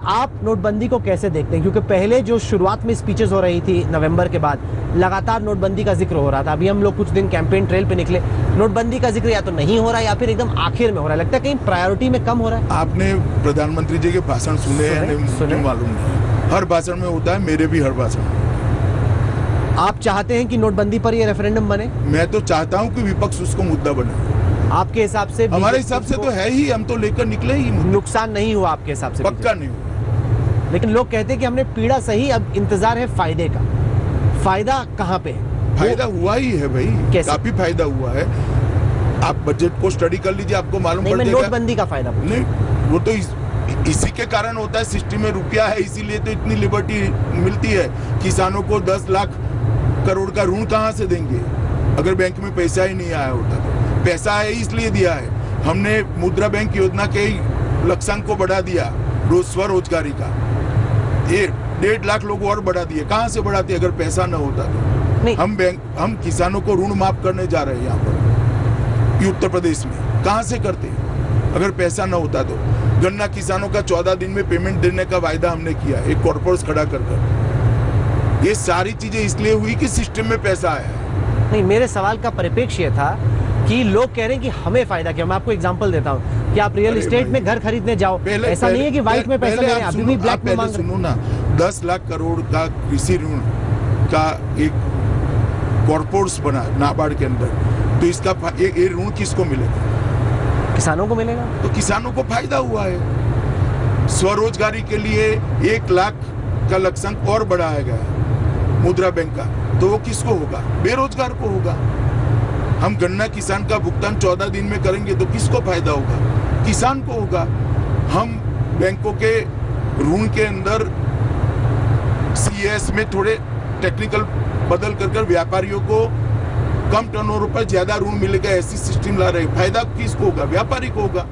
आप नोटबंदी को कैसे देखते हैं? क्योंकि पहले जो शुरुआत में स्पीचेस हो रही थी नवंबर के बाद, लगातार नोटबंदी का जिक्र हो रहा था। अभी हम लोग कुछ दिन कैंपेन ट्रेल पे निकले, नोटबंदी का जिक्र या तो नहीं हो रहा है या फिर एकदम आखिर में हो रहा है। लगता है कहीं प्रायोरिटी में कम हो रहा है। आपने प्रधानमंत्री जी के भाषण सुने या नहीं मालूम नहीं। हर भाषण में होता है, मेरे भी हर भाषण। आप चाहते हैं कि नोटबंदी पर ये रेफरेंडम बने? मैं तो चाहता हूं कि विपक्ष उसको मुद्दा बने। आपके हिसाब से? हमारे हिसाब से तो है ही, हम तो लेकर निकले ही। नुकसान नहीं हुआ आपके हिसाब से? पक्का नहीं हुआ। लेकिन लोग कहते हैं कि हमने पीड़ा सही, अब इंतजार है फायदे का। फायदा कहाँ पे है? फायदा हुआ ही है भाई, काफी फायदा हुआ है। आप बजट को स्टडी कर लीजिए, आपको मालूम पड़ जाएगा। नोटबंदी का फायदा नहीं, वो तो इसी के कारण होता है। सिस्टम में रुपया है, इसीलिए तो इतनी लिबर्टी मिलती है। किसानों को 10 लाख करोड़ का ऋण कहाँ से देंगे अगर बैंक में पैसा ही नहीं आया होता? तो पैसा है इसलिए दिया है हमने। मुद्रा बैंक योजना के लक्ष्यांक को बढ़ा दिया, स्वरोजगारी का। ये 1.5 लाख लोग और बढ़ा दिए। कहाँ से बढ़ाते अगर पैसा न होता तो? हम किसानों को ऋण माफ करने जा रहे हैं यहाँ पर उत्तर प्रदेश में। कहाँ से करते अगर पैसा न होता तो? गन्ना किसानों का 14 दिन में पेमेंट देने का वायदा हमने किया, एक कॉर्पोरेट खड़ा कर। ये सारी चीजें इसलिए हुई कि सिस्टम में पैसा आया। नहीं, मेरे सवाल का परिप्रेक्ष्य था कि लोग कह रहे हैं कि हमें फायदा क्या। मैं आपको एग्जांपल देता हूं कि आप रियल एस्टेट में घर खरीदने जाओ, ऐसा नहीं है कि व्हाइट में पैसा ले, अभी भी ब्लैक में मांग। सुनो ना, 10 लाख करोड़ का कृषि ऋण का एक कॉर्पोरेट्स बना नाबार्ड के अंदर, तो इसका ये ऋण किसको मिलेगा? किसानों को मिलेगा। तो किसानों को फायदा हुआ है। स्वरोजगारी के लिए 1 लाख का लक्ष्यांक और बढ़ाया गया मुद्रा बैंक का, तो वो किसको होगा? बेरोजगार को होगा। हम गन्ना किसान का भुगतान 14 दिन में करेंगे तो किसको फायदा होगा? किसान को होगा। हम बैंकों के ऋण के अंदर सीएस में थोड़े टेक्निकल बदल कर व्यापारियों को कम टर्नओवर पर ज्यादा ऋण मिलेगा, ऐसी सिस्टम ला रहे। फायदा किसको होगा? व्यापारी को होगा।